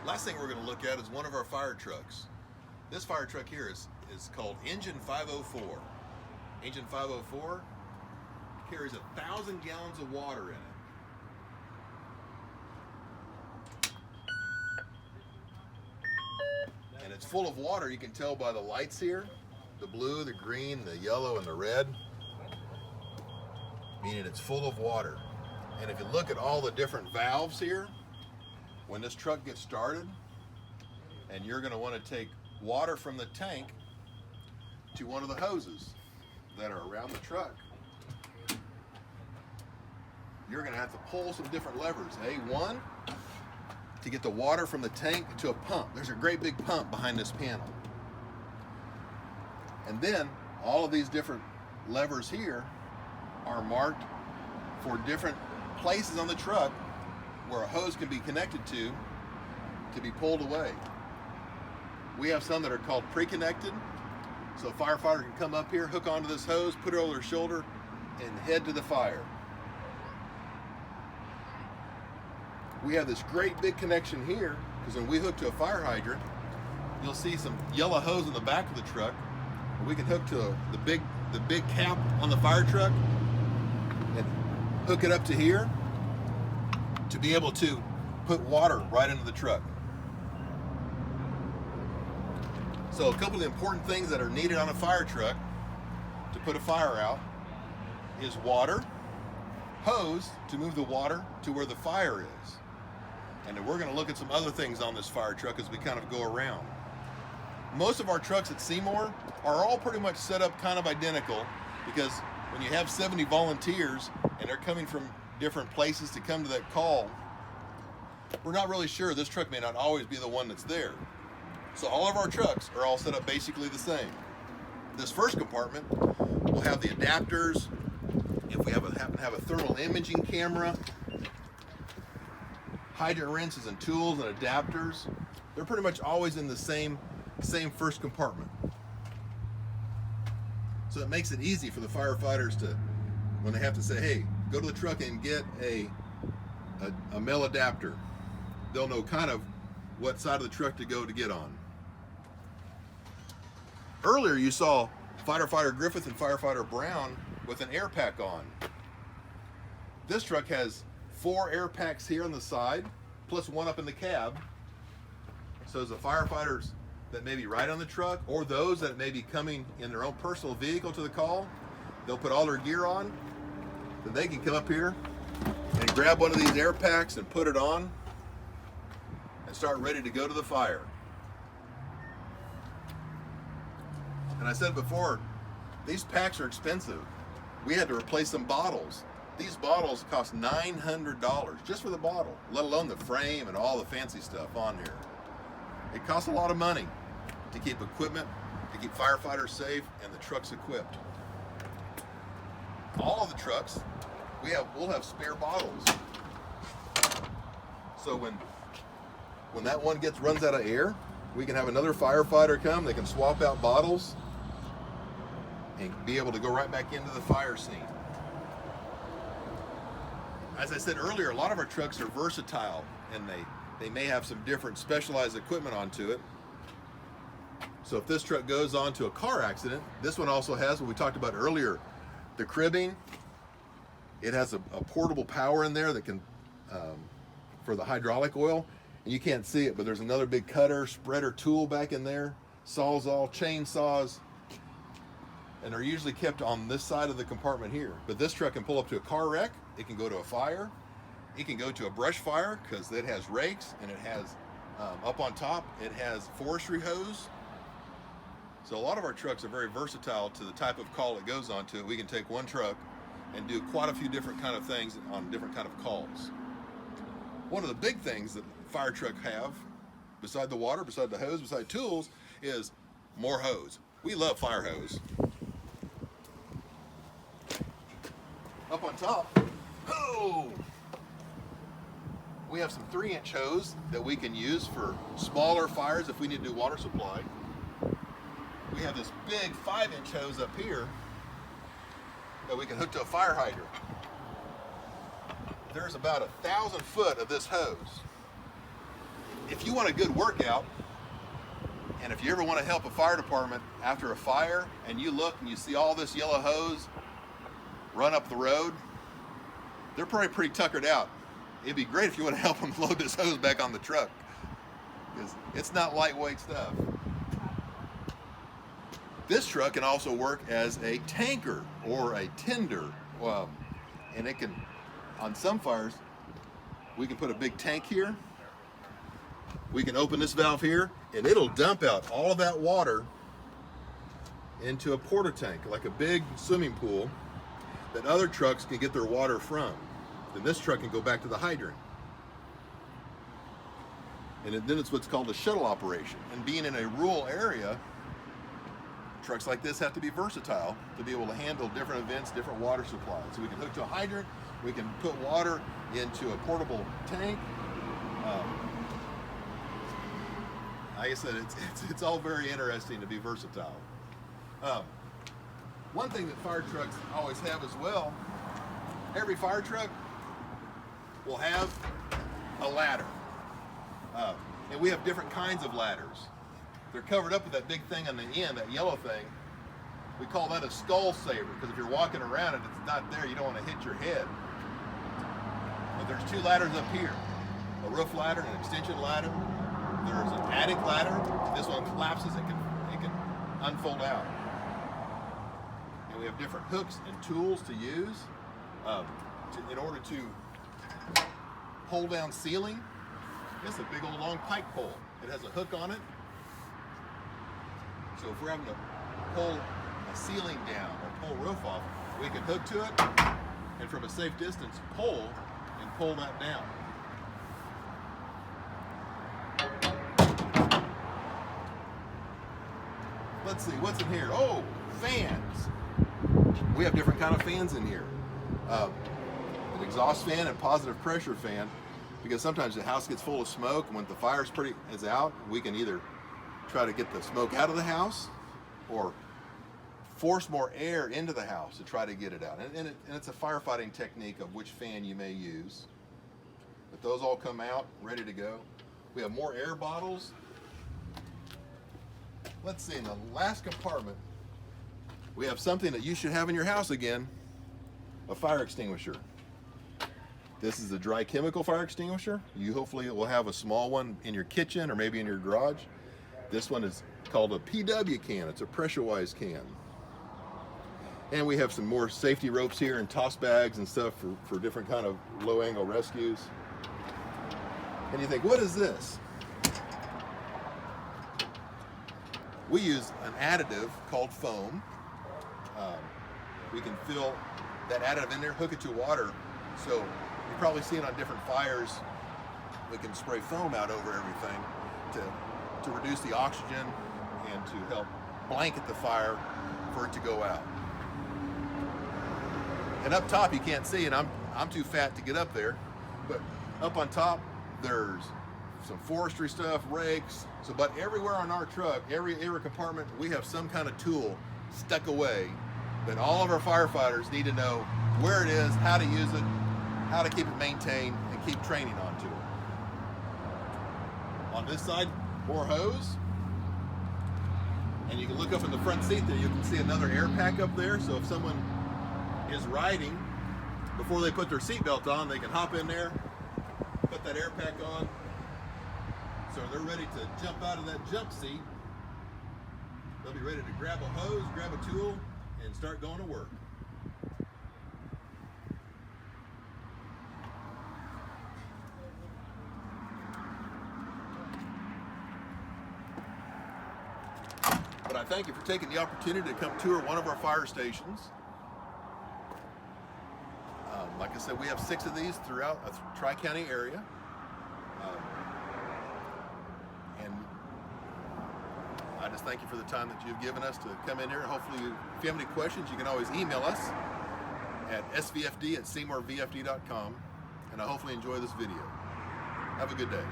Last thing we're going to look at is one of our fire trucks. This fire truck here is called Engine 504. Engine 504 carries 1,000 gallons of water in it. And it's full of water. You can tell by the lights here, the blue, the green, the yellow, and the red, meaning it's full of water. And if you look at all the different valves here, when this truck gets started, and you're going to want to take water from the tank to one of the hoses that are around the truck, you're going to have to pull some different levers. One, to get the water from the tank to a pump. There's a great big pump behind this panel. And then all of these different levers here are marked for different places on the truck where a hose can be connected to be pulled away. We have some that are called pre-connected, so a firefighter can come up here, hook onto this hose, put it over their shoulder, and head to the fire. We have this great big connection here, because when we hook to a fire hydrant, you'll see some yellow hose in the back of the truck. We can hook to the big cap on the fire truck and hook it up to here to be able to put water right into the truck. So a couple of the important things that are needed on a fire truck to put a fire out is water, hose to move the water to where the fire is. And then we're going to look at some other things on this fire truck as we kind of go around. Most of our trucks at Seymour are all pretty much set up kind of identical, because when you have 70 volunteers and they're coming from different places to come to that call, we're not really sure. This truck may not always be the one that's there. So all of our trucks are all set up basically the same. This first compartment will have the adapters. If we happen to have a thermal imaging camera, hydrant rinses and tools and adapters, they're pretty much always in the same first compartment. So it makes it easy for the firefighters to, when they have to say, hey, go to the truck and get a male adapter, they'll know kind of what side of the truck to go to get on. Earlier you saw Firefighter Griffith and Firefighter Brown with an air pack on. This truck has 4 air packs here on the side, plus one up in the cab. So as the firefighters that may be right on the truck, or those that may be coming in their own personal vehicle to the call, they'll put all their gear on, then they can come up here and grab one of these air packs and put it on and start ready to go to the fire. And I said before, these packs are expensive. We had to replace some bottles. These bottles cost $900 just for the bottle, let alone the frame and all the fancy stuff on here. It costs a lot of money to keep equipment, to keep firefighters safe, and the trucks equipped. All of the trucks, we'll have spare bottles. So when that one runs out of air, we can have another firefighter come, they can swap out bottles and be able to go right back into the fire scene. As I said earlier, a lot of our trucks are versatile, and they may have some different specialized equipment onto it. So if this truck goes on to a car accident, this one also has what we talked about earlier, the cribbing. It has a portable power in there that can, for the hydraulic oil, and you can't see it, but there's another big cutter, spreader tool back in there, sawzall, chainsaws, and they're usually kept on this side of the compartment here. But this truck can pull up to a car wreck, it can go to a fire, it can go to a brush fire because it has rakes, and it has, up on top, it has forestry hose. So a lot of our trucks are very versatile to the type of call that goes onto it. We can take one truck and do quite a few different kind of things on different kind of calls. One of the big things that fire truck have, beside the water, beside the hose, beside tools, is more hose. We love fire hose. Up on top, we have some 3-inch hose that we can use for smaller fires if we need to do water supply. We have this big 5-inch hose up here that we can hook to a fire hydrant. There's about 1,000 foot of this hose. if you want a good workout, and if you ever want to help a fire department after a fire, and you look and you see all this yellow hose run up the road, they're probably pretty tuckered out. It'd be great if you want to help them load this hose back on the truck, because it's not lightweight stuff. This truck can also work as a tanker or a tender, and it can, on some fires, we can put a big tank here. We can open this valve here, and it'll dump out all of that water into a porta tank, like a big swimming pool that other trucks can get their water from. Then this truck can go back to the hydrant. And then it's what's called a shuttle operation. And being in a rural area, trucks like this have to be versatile to be able to handle different events, different water supplies. So we can hook to a hydrant, we can put water into a portable tank. Like I said, it's all very interesting to be versatile. One thing that fire trucks always have as well, every fire truck will have a ladder. And we have different kinds of ladders. They're covered up with that big thing on the end, that yellow thing. We call that a skull saver, because if you're walking around and it's not there, you don't want to hit your head. But there's two ladders up here, a roof ladder and an extension ladder. There's an attic ladder. This one collapses, it can unfold out. And we have different hooks and tools to use in order to pull down ceiling. It's a big old long pike pole. It has a hook on it. So if we're having to pull a ceiling down or pull roof off, we can hook to it and from a safe distance pull that down. Let's see, what's in here? Oh, fans. We have different kind of fans in here. An exhaust fan and positive pressure fan, because sometimes the house gets full of smoke, and when the fire is out, we can either try to get the smoke out of the house or force more air into the house to try to get it out. And it's a firefighting technique of which fan you may use. But those all come out ready to go. We have more air bottles. Let's see, in the last compartment, we have something that you should have in your house again, a fire extinguisher. This is a dry chemical fire extinguisher. You hopefully will have a small one in your kitchen or maybe in your garage. This one is called a PW can. It's a pressure-wise can. And we have some more safety ropes here and toss bags and stuff for different kind of low-angle rescues. And you think, what is this? We use an additive called foam. We can fill that additive in there, hook it to water. So you've probably seen on different fires, we can spray foam out over everything to reduce the oxygen and to help blanket the fire for it to go out. And up top you can't see, and I'm too fat to get up there, but up on top there's some forestry stuff, rakes. So, but everywhere on our truck, every compartment, we have some kind of tool stuck away that all of our firefighters need to know where it is, how to use it, how to keep it maintained, and keep training onto it. On this side, more hose. And you can look up in the front seat there, you can see another air pack up there. So if someone is riding, before they put their seatbelt on, they can hop in there, put that air pack on. So they're ready to jump out of that jump seat. They'll be ready to grab a hose, grab a tool, and start going to work. But I thank you for taking the opportunity to come tour one of our fire stations. Like I said, we have 6 of these throughout a Tri-County area. And I just thank you for the time that you've given us to come in here. Hopefully, if you have any questions, you can always email us at svfd@seymourvfd.com. And I hopefully enjoy this video. Have a good day.